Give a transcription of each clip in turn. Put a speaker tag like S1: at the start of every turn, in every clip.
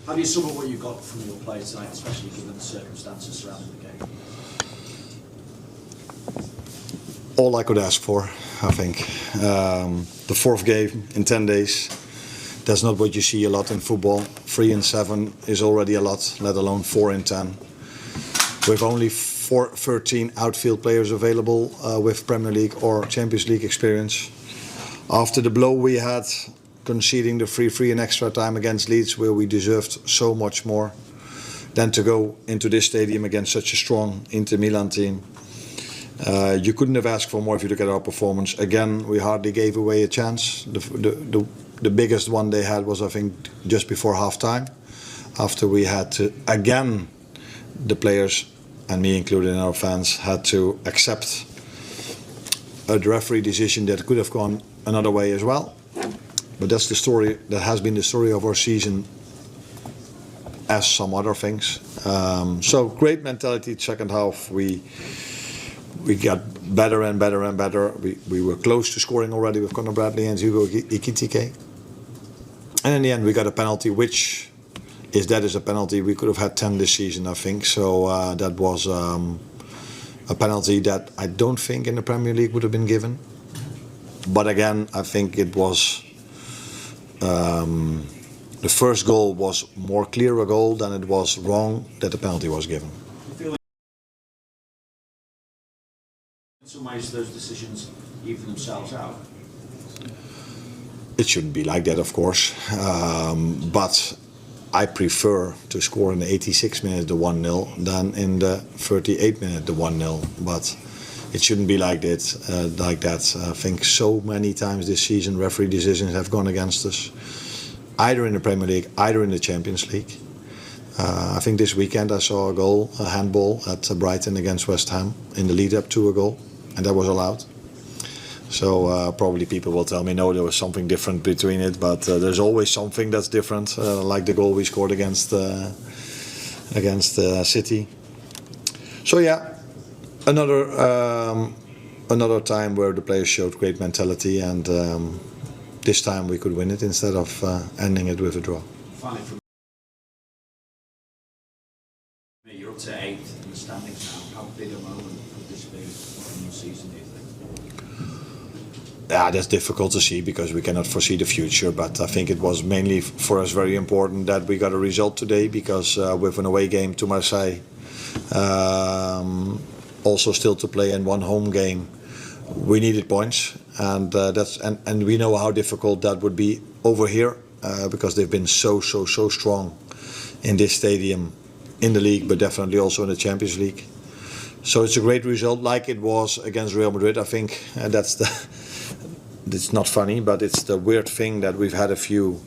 S1: How do you sum up what you got from your play tonight, especially given the circumstances surrounding the game?
S2: All I could ask for, I think. The fourth game in 10 days. That's not what you see a lot in football. 3 in 7 is already a lot, let alone 4 in 10. With only 13 outfield players available with Premier League or Champions League experience. After the blow we had, conceding the 3-3 in extra time against Leeds, where we deserved so much more, than to go into this stadium against such a strong Inter Milan team. You couldn't have asked for more if you look at our performance. Again, we hardly gave away a chance. The biggest one they had was, I think, just before half-time, after we had to, again, the players, and me included in our fans, had to accept a referee decision that could have gone another way as well. But that's the story, that has been the story of our season, as some other things. So great mentality, second half. We got better and better and better. We were close to scoring already with Conor Bradley and Hugo Ekitike. And in the end we got a penalty, which is that is a penalty. We could have had 10 this season, I think. So that was a penalty that I don't think in the Premier League would have been given. But again, I think it was... the first goal was more clear a goal than it was wrong that the penalty was given.
S1: In some ways, those decisions even themselves out.
S2: It shouldn't be like that, of course, but I prefer to score in the 86 minutes the 1-0 than in the 38 minutes the 1-0. But it shouldn't be like that. I think so many times this season referee decisions have gone against us, either in the Premier League, either in the Champions League. I think this weekend I saw a handball at Brighton against West Ham in the lead-up to a goal, and that was allowed. So probably people will tell me, no, there was something different between it, but there's always something that's different, like the goal we scored against City. So yeah, another time where the players showed great mentality, and this time we could win it instead of ending it with a draw.
S1: Finally, you're up to 8th in the standings now. How big a moment would this be in your season, do you think?
S2: Yeah, that's difficult to see because we cannot foresee the future, but I think it was mainly for us very important that we got a result today, because with an away game to Marseille, also still to play in one home game, we needed points, and and we know how difficult that would be over here, because they've been so strong in this stadium, in the league, but definitely also in the Champions League. So it's a great result, like it was against Real Madrid. I think that's the. It's not funny, but it's the weird thing that we've had a few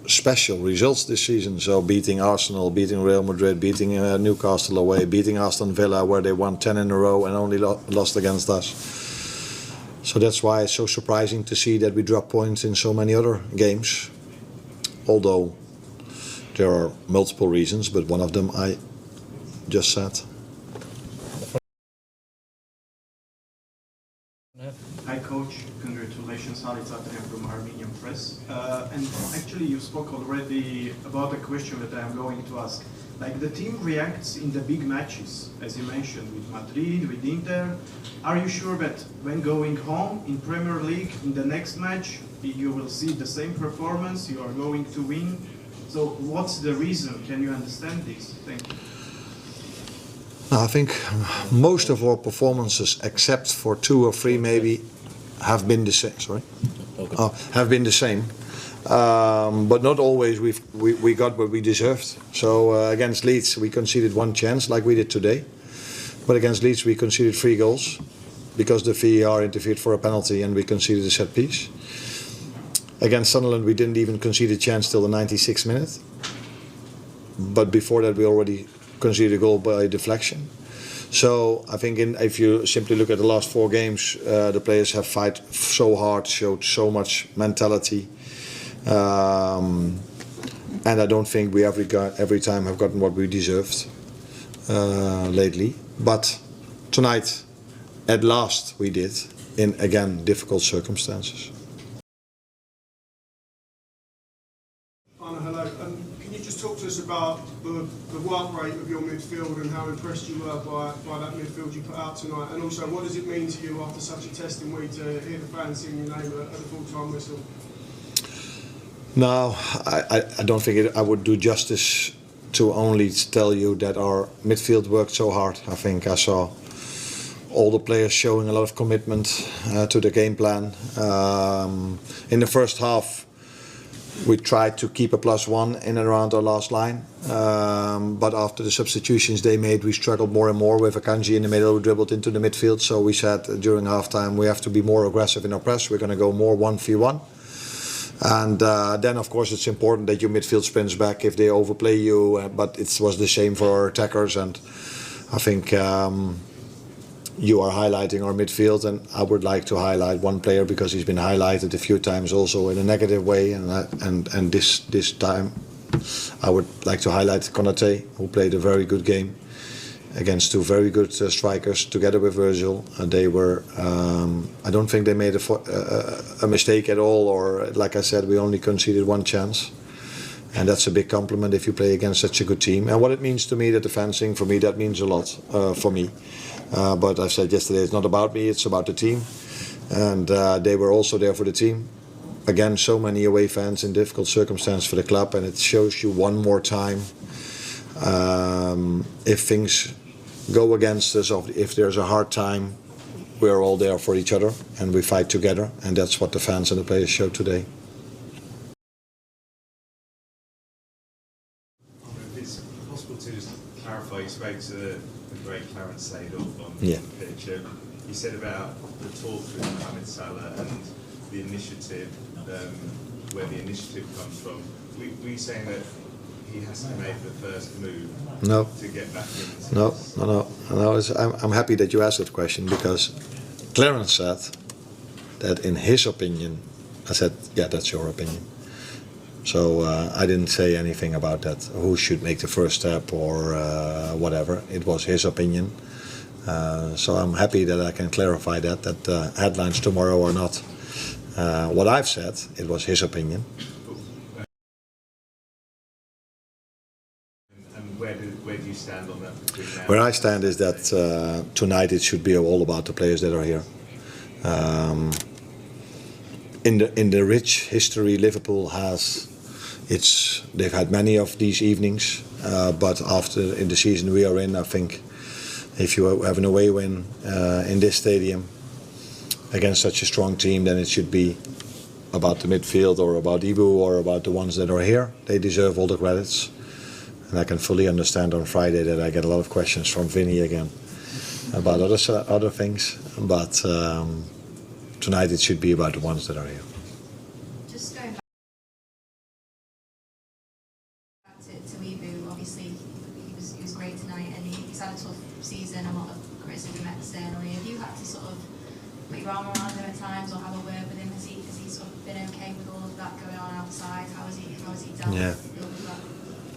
S2: special results this season. So beating Arsenal, beating Real Madrid, beating Newcastle away, beating Aston Villa, where they won 10 in a row and only lost against us. So that's why it's so surprising to see that we drop points in so many other games. Although there are multiple reasons, but one of them I just said.
S3: Hi coach, congratulations, it's Adrian from Armenian Press. And actually you spoke already about a question that I am going to ask. Like, the team reacts in the big matches, as you mentioned, with Madrid, with Inter. Are you sure that when going home in Premier League, in the next match, you will see the same performance, you are going to win? So what's the reason? Can you understand this? Thank you.
S2: I think most of our performances, except for 2 or 3 maybe, have been the same. Sorry, have been the same, but not always. We got what we deserved. So against Leeds we conceded 1 chance, like we did today, but against Leeds we conceded 3 goals because the VAR interfered for a penalty, and we conceded a set piece. Against Sunderland we didn't even concede a chance till the 96th minute, but before that we already conceded a goal by deflection. So I think if you simply look at the last 4 games, the players have fight so hard, showed so much mentality, and I don't think we every time have gotten what we deserved lately. But tonight, at last, we did, in again difficult circumstances.
S4: Arne, hello. Can you just just talk to us about the work rate of your midfield and how impressed you were by that midfield you put out tonight, and also what does it mean to you after such a testing week to hear the fans sing your name at the full-time whistle?
S2: No, I don't think I would do justice to only tell you that our midfield worked so hard. I think I saw all the players showing a lot of commitment to the game plan. In the first half, we tried to keep a +1 in and around our last line, but after the substitutions they made, we struggled more and more with Akanji in the middle who dribbled into the midfield. So we said during halftime we have to be more aggressive in our press. We're going to go more 1v1. And then, of course, it's important that your midfield sprints back if they overplay you. But it was the same for our attackers. And I think you are highlighting our midfield. And I would like to highlight one player because he's been highlighted a few times also in a negative way. And this time I would like to highlight Konate, who played a very good game against two very good strikers together with Virgil. They were, I don't think they made a mistake at all, or like I said, we only conceded one chance. And that's a big compliment if you play against such a good team. And what it means to me, that the fans sing, for me, that means a lot for me. But I said yesterday, it's not about me, it's about the team. And they were also there for the team. Again, so many away fans in difficult circumstances for the club, and it shows you one more time if things go against us, or if there's a hard time, we're all there for each other and we fight together, and that's what the fans and the players showed today.
S5: If it's possible to just clarify, you spoke to the great Clarence Seedorf on
S2: Yeah.
S5: the pitch. You said about the talks with Mohamed Salah and the initiative, where the initiative comes from. Were you saying that he has to make the first move to get back into
S2: No. I'm happy that you asked that question, because Clarence said that in his opinion, I said, yeah, that's your opinion. So I didn't say anything about that, who should make the first step or whatever. It was his opinion. So I'm happy that I can clarify that headlines tomorrow are not what I've said. It was his opinion.
S5: Where do you stand on that?
S2: Where I stand is that tonight it should be all about the players that are here. In the rich history Liverpool has, they've had many of these evenings, but after in the season we are in, I think if you have an away win in this stadium against such a strong team, then it should be about the midfield or about Ibu or about the ones that are here. They deserve all the credits. And I can fully understand on Friday that I get a lot of questions from Vinny again about other things. But tonight it should be about the ones that are here.
S6: Just going back to Ibu, obviously he was great tonight, and he's had a tough season, a lot of criticism externally. Have you had to sort of put your arm around him at times or have a word with him? Has he sort of been okay with all of that going on outside? How has he dealt with that?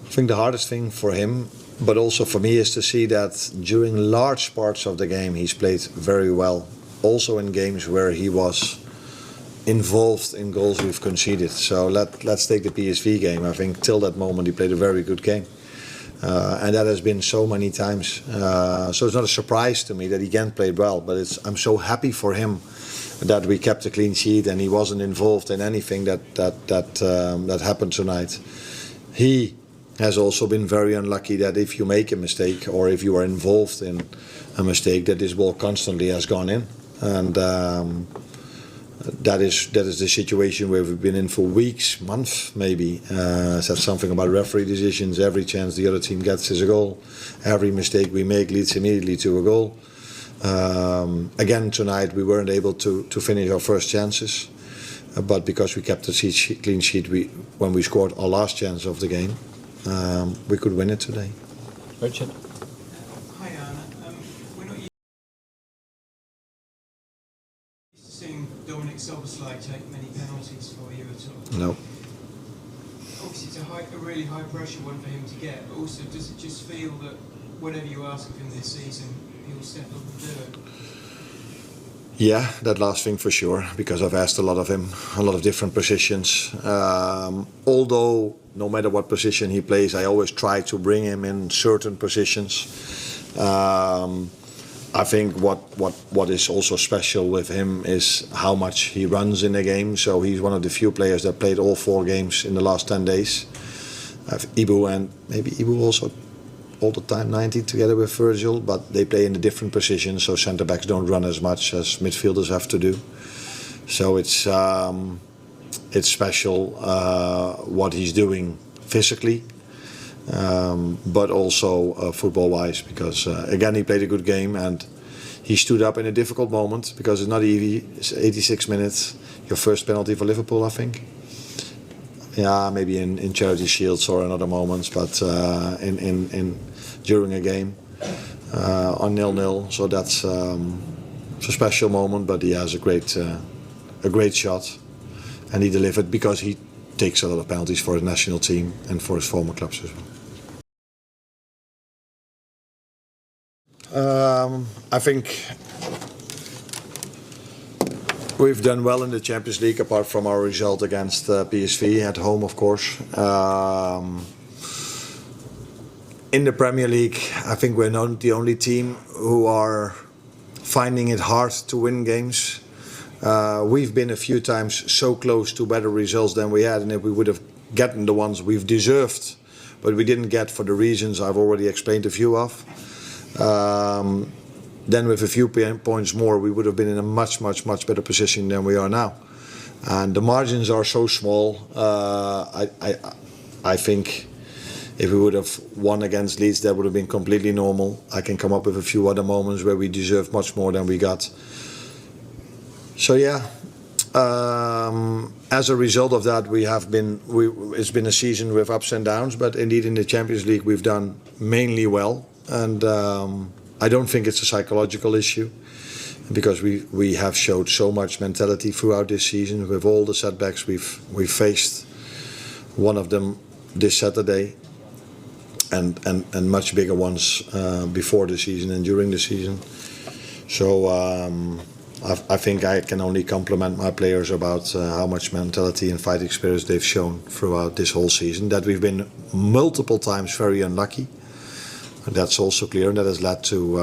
S2: I think the hardest thing for him, but also for me, is to see that during large parts of the game he's played very well. Also in games where he was involved in goals we've conceded. So let's take the PSV game. I think till that moment he played a very good game. And that has been so many times. So it's not a surprise to me that he again played well, but I'm so happy for him that we kept a clean sheet and he wasn't involved in anything that happened tonight. He has also been very unlucky that if you make a mistake or if you are involved in a mistake, that this ball constantly has gone in. And that is the situation where we've been in for weeks, months maybe. Said something about referee decisions. Every chance the other team gets is a goal. Every mistake we make leads immediately to a goal. Again tonight we weren't able to finish our first chances. But because we kept the clean sheet, when we scored our last chance of the game, we could win it today.
S7: Richard.
S8: Hi Arne. We're not used to seeing Dominic Szoboszlai take many penalties for you at all.
S2: No.
S8: Obviously it's a really high pressure one for him to get, but also does it just feel that whatever you ask of him this season, he'll step up and do it?
S2: Yeah, that last thing for sure, because I've asked a lot of him, a lot of different positions. Although no matter what position he plays, I always try to bring him in certain positions. I think what is also special with him is how much he runs in a game. So he's one of the few players that played all 4 games in the last 10 days. Ibu and maybe Ibu also all the time 90 together with Virgil, but they play in a different position, so centre backs don't run as much as midfielders have to do. So it's special what he's doing physically, but also football-wise, because again he played a good game and he stood up in a difficult moment, because it's not easy. It's 86 minutes. Your first penalty for Liverpool, I think. Yeah, maybe in Charity Shields or in other moments, but during a game on 0-0. So that's it's a special moment. But he has a great shot, and he delivered because he takes a lot of penalties for his national team and for his former clubs as well. I think we've done well in the Champions League, apart from our result against PSV at home, of course. In the Premier League, I think we're not the only team who are finding it hard to win games. We've been a few times so close to better results than we had, and if we would have gotten the ones we've deserved, but we didn't get for the reasons I've already explained a few of. Then with a few points more, we would have been in a much better position than we are now. And the margins are so small. I think if we would have won against Leeds, that would have been completely normal. I can come up with a few other moments where we deserved much more than we got. So yeah, as a result of that, it's been a season with ups and downs. But indeed, in the Champions League, we've done mainly well, and I don't think it's a psychological issue, because we have showed so much mentality throughout this season with all the setbacks we've faced. One of them this Saturday, and much bigger ones before the season and during the season. So I think I can only compliment my players about how much mentality and fighting spirit they've shown throughout this whole season. That we've been multiple times very unlucky. That's also clear, and that has led to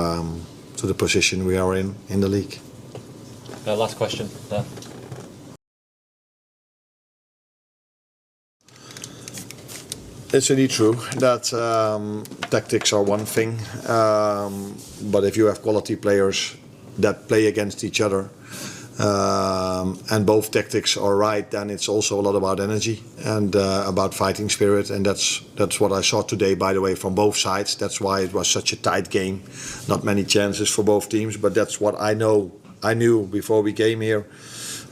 S2: the position we are in the league.
S7: Last question there.
S2: It's indeed true that tactics are one thing, but if you have quality players that play against each other, and both tactics are right, then it's also a lot about energy and about fighting spirit, and that's what I saw today, by the way, from both sides. That's why it was such a tight game, not many chances for both teams, but that's what I knew before we came here.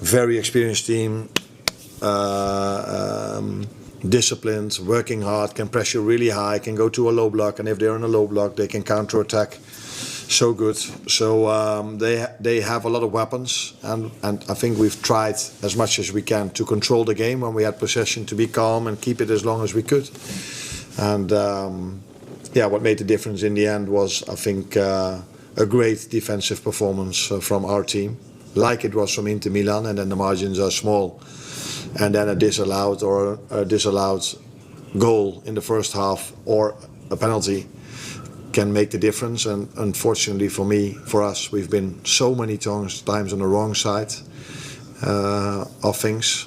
S2: Very experienced team, disciplined, working hard, can pressure really high, can go to a low block, and if they're in a low block, they can counter-attack. So good. So they have a lot of weapons, and I think we've tried as much as we can to control the game when we had possession, to be calm and keep it as long as we could. And yeah, what made the difference in the end was, I think, a great defensive performance from our team, like it was from Inter Milan, and then the margins are small, and then a disallowed goal in the first half or a penalty can make the difference. And unfortunately for us, we've been so many times on the wrong side of things.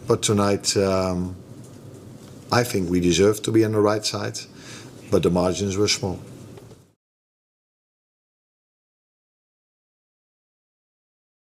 S2: But tonight, I think we deserve to be on the right side, but the margins were small.